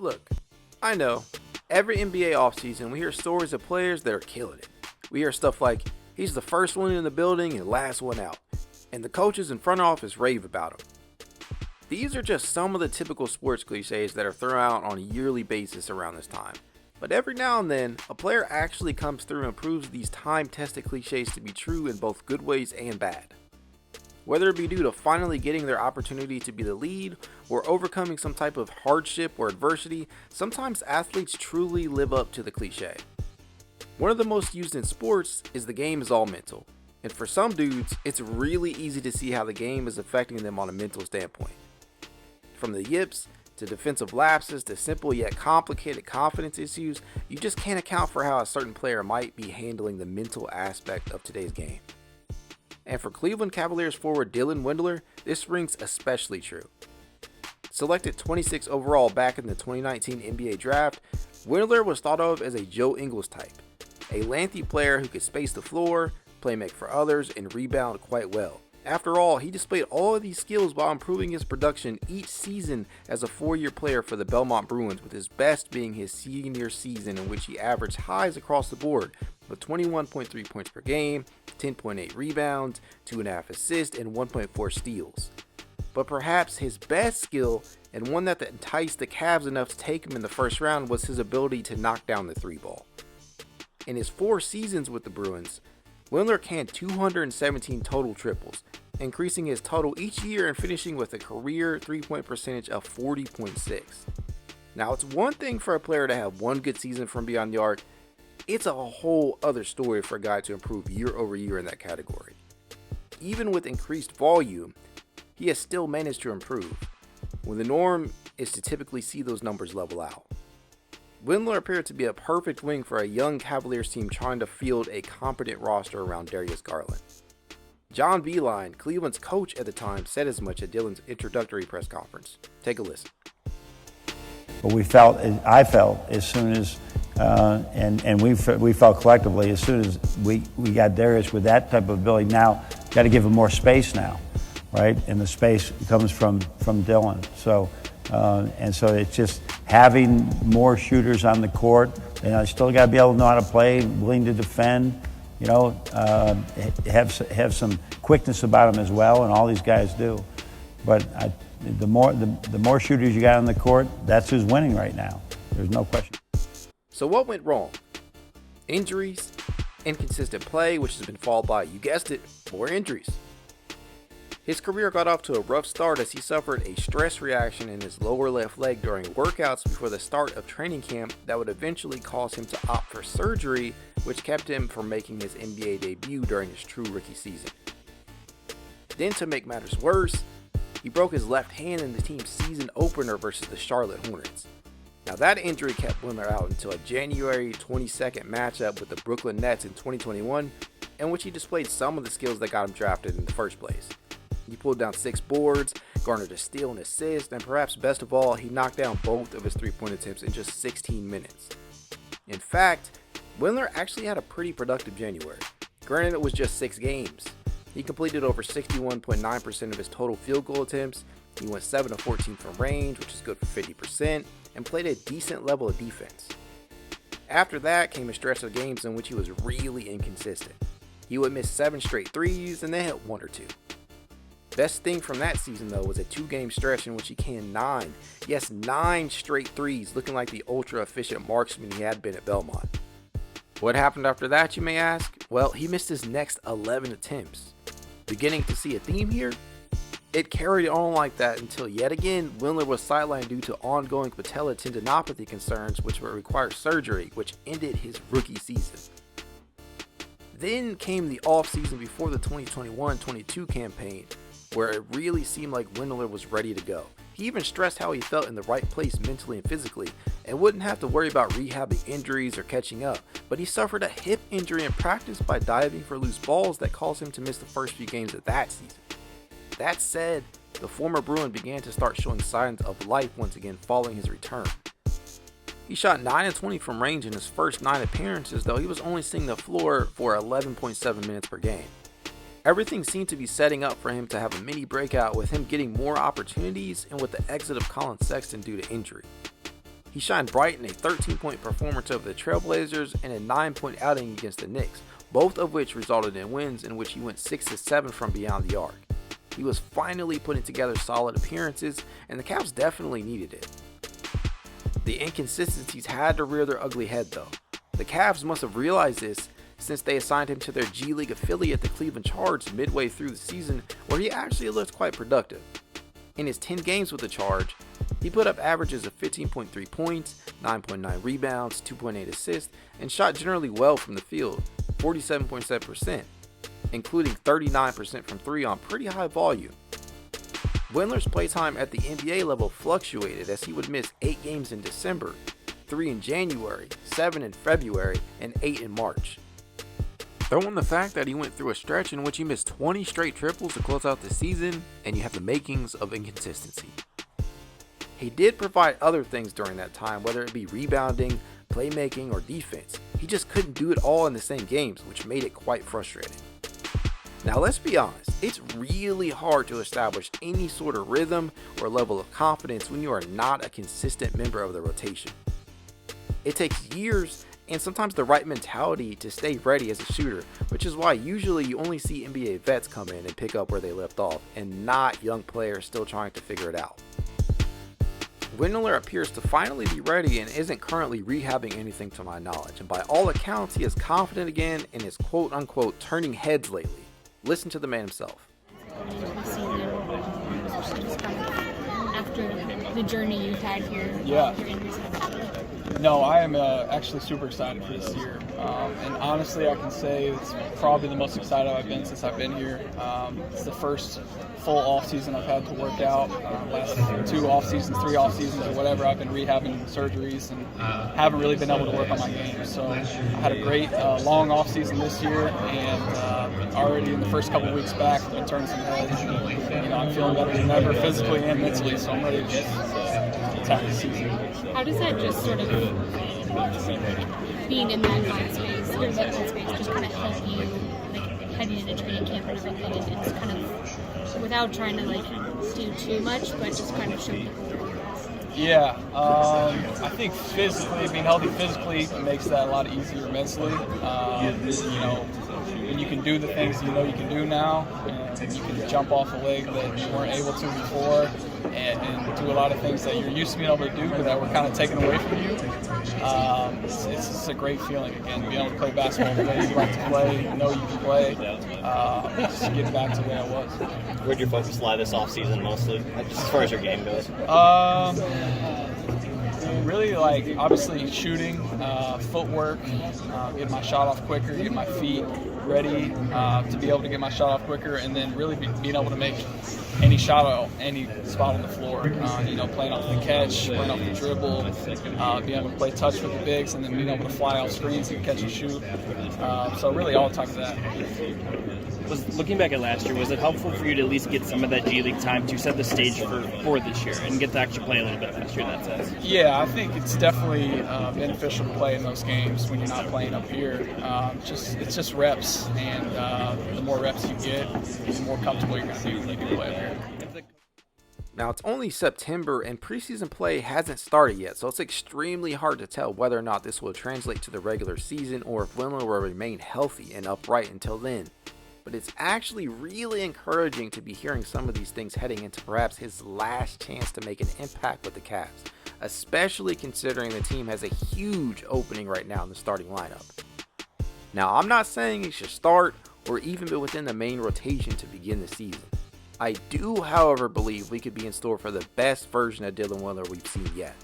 Look, I know, every NBA offseason we hear stories of players that are killing it. We hear stuff like, he's the first one in the building and last one out, and the coaches in front office rave about him. These are just some of the typical sports cliches that are thrown out on a yearly basis around this time. But every now and then, a player actually comes through and proves these time-tested cliches to be true in both good ways and bad. Whether it be due to finally getting their opportunity to be the lead or overcoming some type of hardship or adversity, sometimes athletes truly live up to the cliche. One of the most used in sports is the game is all mental. And for some dudes, it's really easy to see how the game is affecting them on a mental standpoint. From the yips to defensive lapses to simple yet complicated confidence issues, you just can't account for how a certain player might be handling the mental aspect of today's game. And for Cleveland Cavaliers forward Dylan Windler, this rings especially true. Selected 26 overall back in the 2019 NBA draft, Windler was thought of as a Joe Ingles type, a lengthy player who could space the floor, play make for others, and rebound quite well. After all, he displayed all of these skills while improving his production each season as a 4-year player for the Belmont Bruins, with his best being his senior season in which he averaged highs across the board with 21.3 points per game, 10.8 rebounds, 2.5 assists, and 1.4 steals. But perhaps his best skill, and one that enticed the Cavs enough to take him in the first round, was his ability to knock down the 3-ball. In his 4 seasons with the Bruins, Windler canned 217 total triples, increasing his total each year and finishing with a career 3-point percentage of 40.6. Now, it's one thing for a player to have one good season from beyond the arc. It's a whole other story for a guy to improve year over year in that category. Even with increased volume, he has still managed to improve, when the norm is to typically see those numbers level out. Windler appeared to be a perfect wing for a young Cavaliers team trying to field a competent roster around Darius Garland. John Beilein, Cleveland's coach at the time, said as much at Dylan's introductory press conference. Take a listen. But I felt as soon as, and we felt collectively, as soon as we got Darius with that type of ability, now got to give him more space now, right? And the space comes from Dylan. So it's just having more shooters on the court. And I still got to be able to know how to play, willing to defend, have some quickness about him as well, and all these guys do. But the more shooters you got on the court, that's who's winning right now. There's no question. So what went wrong? Injuries, inconsistent play, which has been followed by, you guessed it, more injuries. His career got off to a rough start as he suffered a stress reaction in his lower left leg during workouts before the start of training camp that would eventually cause him to opt for surgery, which kept him from making his NBA debut during his true rookie season. Then, to make matters worse, he broke his left hand in the team's season opener versus the Charlotte Hornets. Now, that injury kept Windler out until a January 22nd matchup with the Brooklyn Nets in 2021, in which he displayed some of the skills that got him drafted in the first place. He pulled down 6 boards, garnered a steal and assist, and perhaps best of all, he knocked down both of his 3-point attempts in just 16 minutes. In fact, Windler actually had a pretty productive January. Granted, it was just 6 games. He completed over 61.9% of his total field goal attempts. He went 7 of 14 from range, which is good for 50%, and played a decent level of defense. After that came a stretch of games in which he was really inconsistent. He would miss 7 straight threes and then hit 1 or 2. Best thing from that season, though, was a 2-game stretch in which he canned 9 straight threes, looking like the ultra-efficient marksman he had been at Belmont. What happened after that, you may ask? Well, he missed his next 11 attempts. Beginning to see a theme here? It carried on like that until yet again, Windler was sidelined due to ongoing patella tendinopathy concerns, which would require surgery, which ended his rookie season. Then came the offseason before the 2021-22 campaign, where it really seemed like Windler was ready to go. He even stressed how he felt in the right place mentally and physically, and wouldn't have to worry about rehabbing injuries or catching up, but he suffered a hip injury in practice by diving for loose balls that caused him to miss the first few games of that season. That said, the former Bruin began to start showing signs of life once again following his return. He shot 9 of 20 from range in his first 9 appearances, though he was only seeing the floor for 11.7 minutes per game. Everything seemed to be setting up for him to have a mini breakout, with him getting more opportunities and with the exit of Colin Sexton due to injury. He shined bright in a 13-point performance over the Trailblazers and a 9-point outing against the Knicks, both of which resulted in wins in which he went 6-7 from beyond the arc. He was finally putting together solid appearances, and the Cavs definitely needed it. The inconsistencies had to rear their ugly head though. The Cavs must have realized this since they assigned him to their G League affiliate, the Cleveland Charge, midway through the season, where he actually looked quite productive. In his 10 games with the Charge, he put up averages of 15.3 points, 9.9 rebounds, 2.8 assists, and shot generally well from the field, 47.7%, including 39% from 3 on pretty high volume. Windler's playtime at the NBA level fluctuated as he would miss 8 games in December, 3 in January, 7 in February, and 8 in March. Throw in the fact that he went through a stretch in which he missed 20 straight triples to close out the season, and you have the makings of inconsistency. He did provide other things during that time, whether it be rebounding, playmaking, or defense. He just couldn't do it all in the same games, which made it quite frustrating. Now let's be honest, it's really hard to establish any sort of rhythm or level of confidence when you are not a consistent member of the rotation. It takes years and sometimes the right mentality to stay ready as a shooter, which is why usually you only see NBA vets come in and pick up where they left off, and not young players still trying to figure it out. Windler appears to finally be ready and isn't currently rehabbing anything to my knowledge, and by all accounts he is confident again and is quote unquote turning heads lately. Listen to the man himself. After the journey you've had here, Yeah. No, I am actually super excited for this year. And honestly, I can say it's probably the most excited I've been since I've been here. It's the first full off season I've had to work out. Last 2 off seasons, 3 off seasons, or whatever, I've been rehabbing surgeries and haven't really been able to work on my game. So I had a great long off season this year, and already in the first couple weeks back, I've been turning some heads. I'm feeling better than ever, physically and mentally. So I'm ready to just attack the season. How does that just sort of being in that mind space, your mental space, just kind of help you like heading into training camp and everything, and it's kind of without trying to like do too much, but just kind of show people where you're at? Yeah, I think physically, being healthy physically makes that a lot easier mentally. When you can do the things you know you can do now, and you can jump off a leg that you weren't able to before, and do a lot of things that you're used to being able to do, but that were kind of taken away from you. It's a great feeling again, being able to play basketball the way you like to play, know you can play, just get back to where I was. Where'd your focus lie this offseason mostly, just as far as your game goes? Really, obviously shooting, footwork, getting my shot off quicker, getting my feet ready to be able to get my shot off quicker, and then really being able to make any shot on any spot on the floor. Playing off the catch, playing off the dribble, being able to play touch with the bigs, and then being able to fly off screens and catch and shoot. So really all the time of that. Looking back at last year, was it helpful for you to at least get some of that G League time to set the stage for this year and get to actually play a little bit last year in that sense? Yeah, I think it's definitely beneficial to play in those games when you're not playing up here. It's just reps, and the more reps you get, the more comfortable you're going to be when you can play up here. Now it's only September and preseason play hasn't started yet, so it's extremely hard to tell whether or not this will translate to the regular season or if Windler will remain healthy and upright until then. But it's actually really encouraging to be hearing some of these things heading into perhaps his last chance to make an impact with the Cavs, especially considering the team has a huge opening right now in the starting lineup. Now, I'm not saying he should start or even be within the main rotation to begin the season. I do, however, believe we could be in store for the best version of Dylan Windler we've seen yet.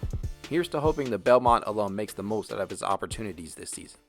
Here's to hoping the Belmont alum makes the most out of his opportunities this season.